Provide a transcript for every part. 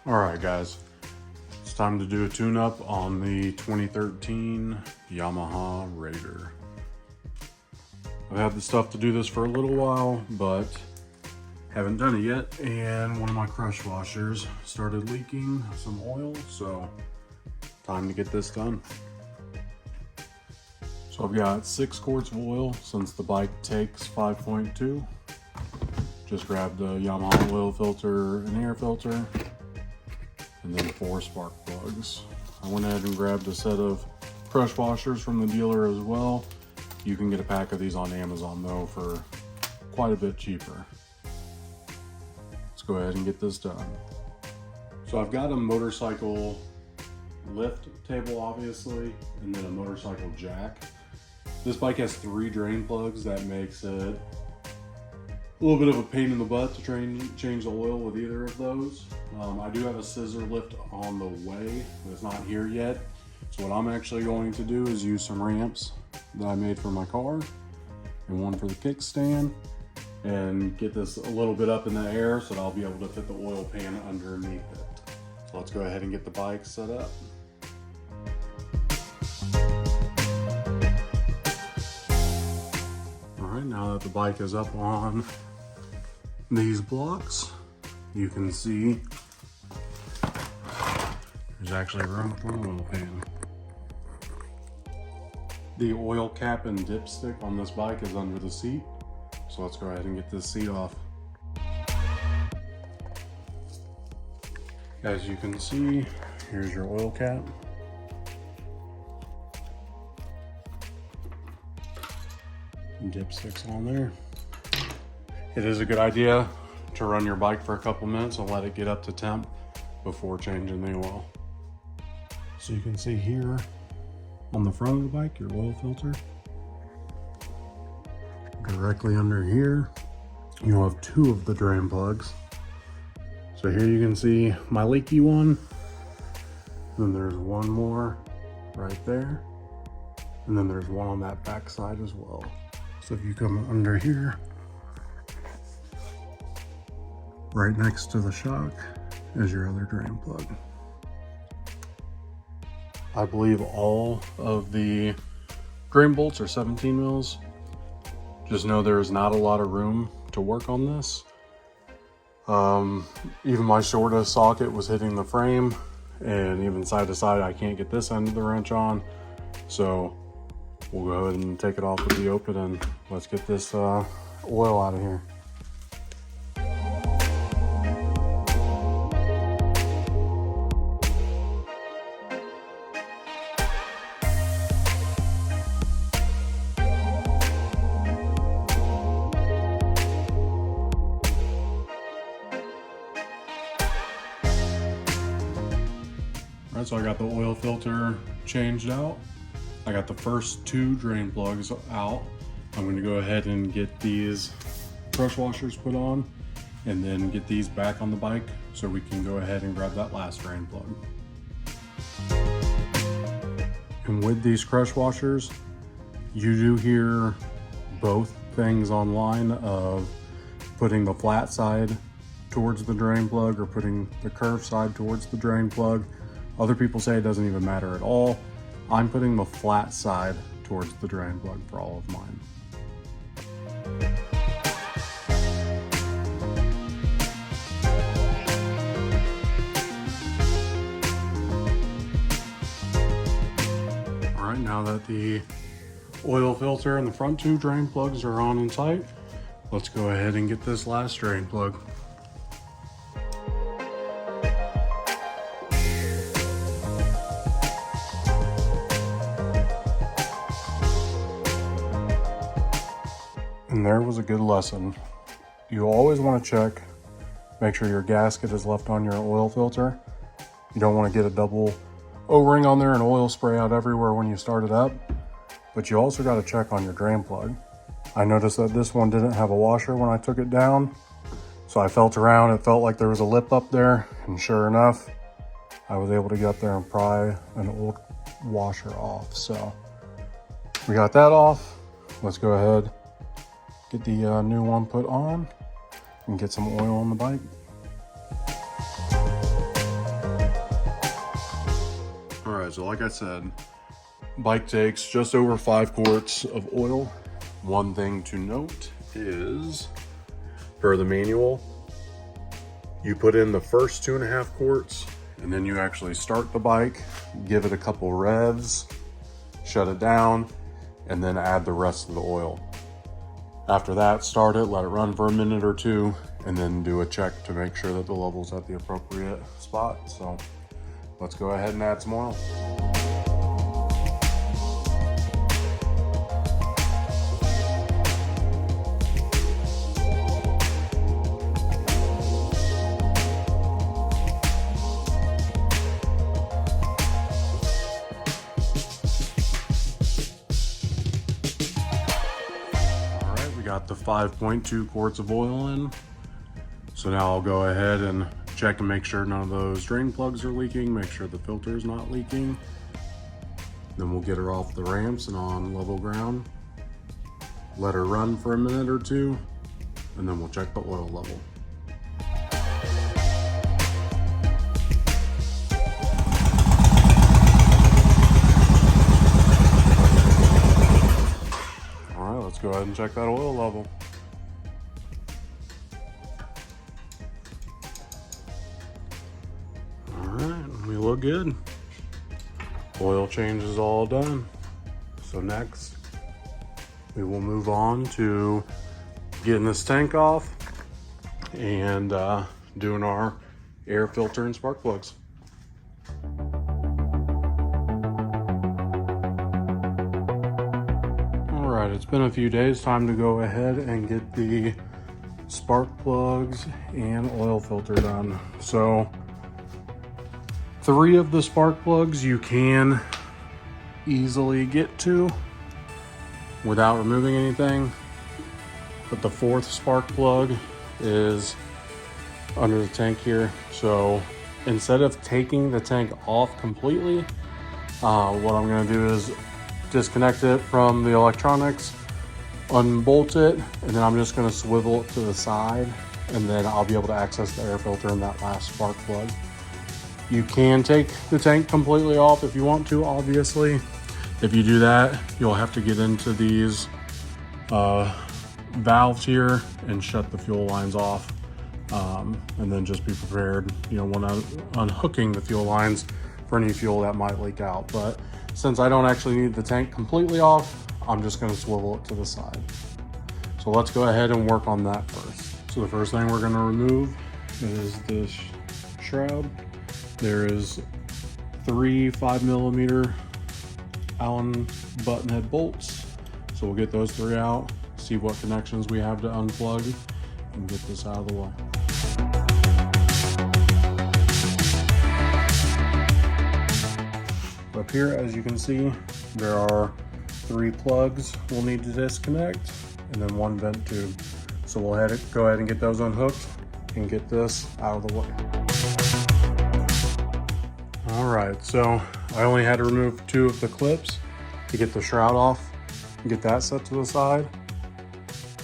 Alright guys, it's time to do a tune-up on the 2013 Yamaha Raider. I've had the stuff to do this for a little while, but haven't done it yet, and one of my crush washers started leaking some oil, so time to get this done. So I've got 6 quarts of oil since the bike takes 5.2. Just grabbed a Yamaha oil filter and air filter, and then 4 spark plugs. I went ahead and grabbed a set of crush washers from the dealer as well. You can get a pack of these on Amazon though for quite a bit cheaper. Let's go ahead and get this done. So I've got a motorcycle lift table obviously, and then a motorcycle jack. This bike has 3 drain plugs. That makes it a little bit of a pain in the butt to change the oil with either of those. I do have a scissor lift on the way, but it's not here yet. So what I'm actually going to do is use some ramps that I made for my car and one for the kickstand, and get this a little bit up in the air so that I'll be able to fit the oil pan underneath it. So let's go ahead and get the bike set up. All right, now that the bike is up on these blocks, you can see there's actually room for an oil pan. The oil cap and dipstick on this bike is under the seat, so let's go ahead and get this seat off. As you can see, here's your oil cap. And dipstick's on there. It is a good idea to run your bike for a couple minutes and let it get up to temp before changing the oil. So you can see here on the front of the bike, your oil filter. Directly under here, you'll have 2 of the drain plugs. So here you can see my leaky one. Then there's one more right there. And then there's one on that back side as well. So if you come under here, right next to the shock is your other drain plug. I believe all of the drain bolts are 17 mils. Just know there's not a lot of room to work on this. Even my shortest socket was hitting the frame, and even side to side I can't get this end of the wrench on. So we'll go ahead and take it off with the open, and let's get this oil out of here. All right, so I got the oil filter changed out. I got the first 2 drain plugs out. I'm going to go ahead and get these crush washers put on, and then get these back on the bike so we can go ahead and grab that last drain plug. And with these crush washers, you do hear both things online of putting the flat side towards the drain plug or putting the curved side towards the drain plug. Other people say it doesn't even matter at all. I'm putting the flat side towards the drain plug for all of mine. All right, now that the oil filter and the front 2 drain plugs are on and tight, let's go ahead and get this last drain plug. And there was a good lesson. You always want to check, make sure your gasket is left on your oil filter. You don't want to get a double O-ring on there and oil spray out everywhere when you start it up. But you also got to check on your drain plug. I noticed that this one didn't have a washer when I took it down. So I felt around, it felt like there was a lip up there, and sure enough, I was able to get up there and pry an old washer off. So we got that off. Let's go ahead, get the new one put on, and get some oil on the bike. right, so like I said, bike takes just over 5 quarts of oil. One thing to note is, for the manual, you put in the first 2.5 quarts, and then you actually start the bike, give it a couple revs, shut it down, and then add the rest of the oil. After that, start it, let it run for a minute or two, and then do a check to make sure that the level's at the appropriate spot. So let's go ahead and add some oil. Got the 5.2 quarts of oil in. So now I'll go ahead and check and make sure none of those drain plugs are leaking, make sure the filter is not leaking. Then we'll get her off the ramps and on level ground. Let her run for a minute or two, and then we'll check the oil level. Let's go ahead and check that oil level. All right, we look good. Oil change is all done. So next, we will move on to getting this tank off and doing our air filter and spark plugs. Alright, it's been a few days. Time to go ahead and get the spark plugs and oil filter done. So 3 of the spark plugs you can easily get to without removing anything, but the 4th spark plug is under the tank here. So instead of taking the tank off completely, what I'm going to do is disconnect it from the electronics, unbolt it, and then I'm just going to swivel it to the side, and then I'll be able to access the air filter in that last spark plug. You can take the tank completely off if you want to, obviously. If you do that, you'll have to get into these valves here and shut the fuel lines off, and then just be prepared, when unhooking the fuel lines for any fuel that might leak out. But since I don't actually need the tank completely off, I'm just going to swivel it to the side. So let's go ahead and work on that first. So the first thing we're going to remove is this shroud. There is 3 5mm Allen button head bolts. So we'll get those 3 out, see what connections we have to unplug, and get this out of the way. Up here, as you can see, there are 3 plugs we'll need to disconnect, and then 1 vent tube. So we'll go ahead and get those unhooked and get this out of the way. All right, so I only had to remove 2 of the clips to get the shroud off and get that set to the side.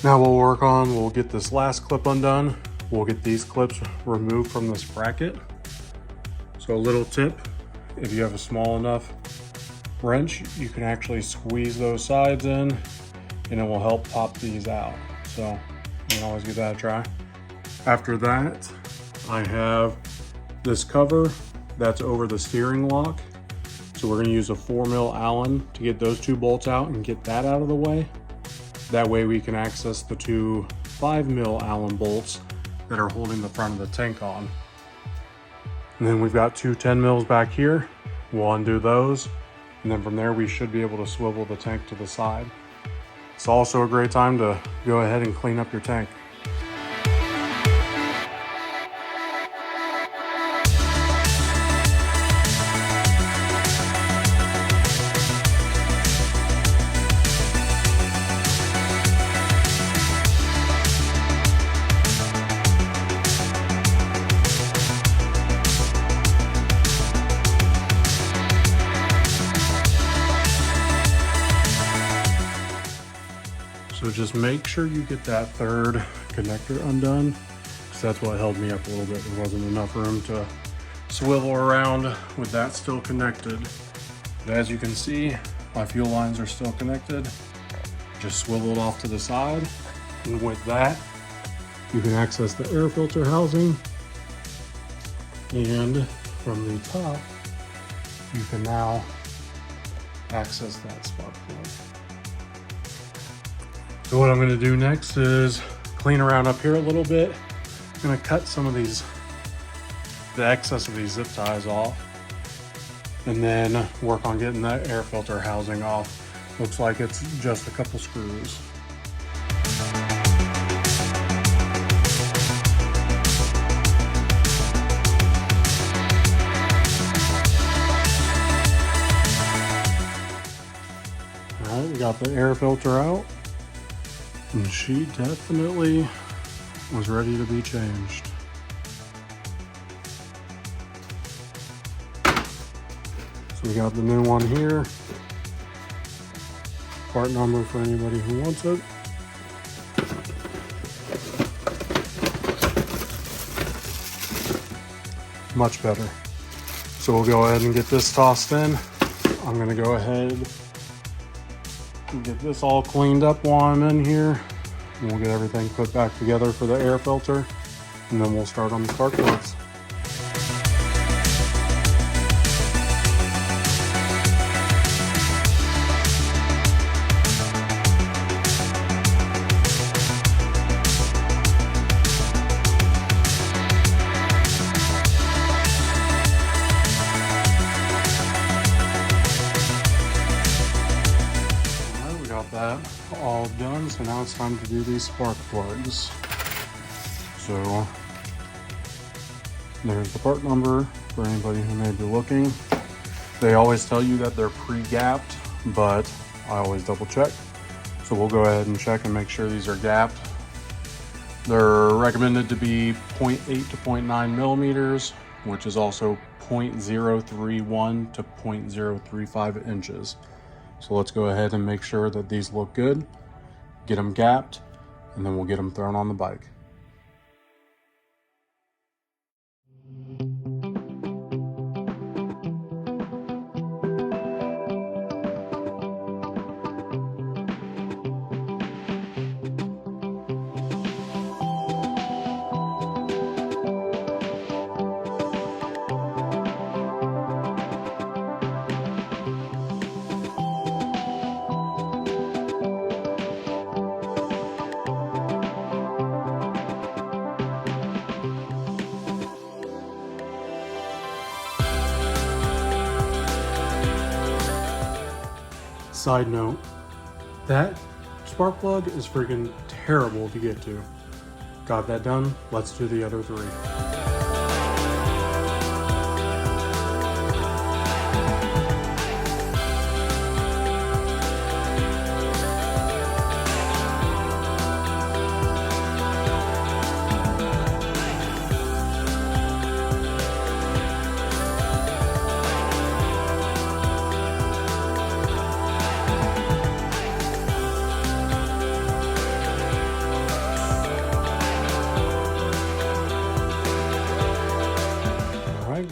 Now we'll get this last clip undone. We'll get these clips removed from this bracket. So a little tip, if you have a small enough wrench, you can actually squeeze those sides in and it will help pop these out. So you can always give that a try. After that, I have this cover that's over the steering lock. So we're going to use a 4mm Allen to get those 2 bolts out and get that out of the way. That way we can access the 2 5mm Allen bolts that are holding the front of the tank on. And then we've got 2 10mm back here. We'll undo those. And then from there, we should be able to swivel the tank to the side. It's also a great time to go ahead and clean up your tank. So just make sure you get that 3rd connector undone, because that's what held me up a little bit. There wasn't enough room to swivel around with that still connected. But as you can see, my fuel lines are still connected. Just swiveled off to the side. And with that, you can access the air filter housing. And from the top, you can now access that spark plug. So what I'm going to do next is clean around up here a little bit. I'm going to cut some of the excess of these zip ties off, and then work on getting that air filter housing off. Looks like it's just a couple screws. All right, we got the air filter out, and she definitely was ready to be changed. So we got the new one here. Part number for anybody who wants it. Much better. So we'll go ahead and get this tossed in. I'm gonna go ahead and get this all cleaned up while I'm in here. And we'll get everything put back together for the air filter. And then we'll start on the spark plugs. That all done, so now it's time to do these spark plugs. So there's the part number for anybody who may be looking. They always tell you that they're pre-gapped, but I always double check. So we'll go ahead and check and make sure these are gapped. They're recommended to be 0.8 to 0.9 millimeters, which is also 0.031 to 0.035 inches. So let's go ahead and make sure that these look good, get them gapped, and then we'll get them thrown on the bike. Side note, that spark plug is freaking terrible to get to. Got that done, let's do the other three.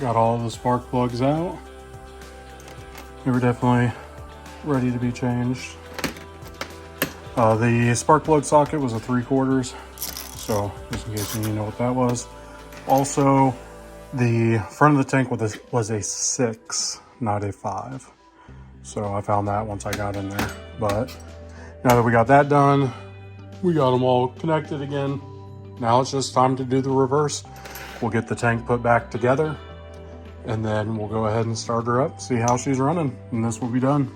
Got all the spark plugs out. They were definitely ready to be changed. The spark plug socket was a 3/4, so just in case you know what that was. Also, the front of the tank was a 6, not a 5. So I found that once I got in there. But now that we got that done, we got them all connected again. Now it's just time to do the reverse. We'll get the tank put back together, and then we'll go ahead and start her up, see how she's running, and this will be done.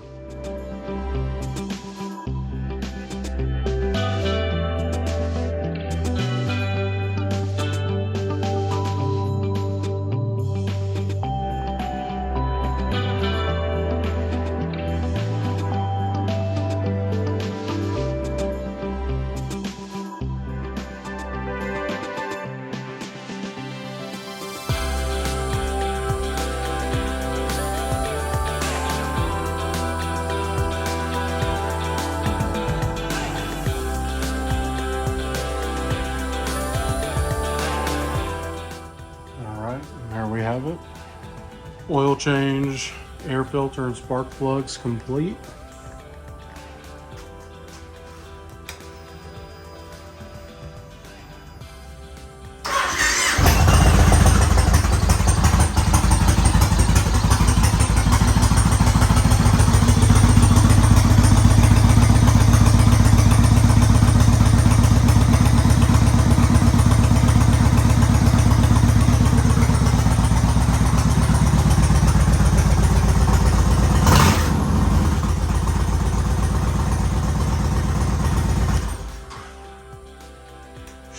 There we have it. Oil change, Air filter and spark plugs complete.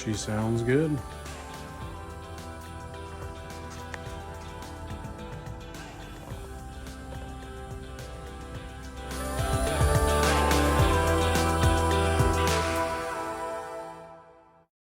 She sounds good.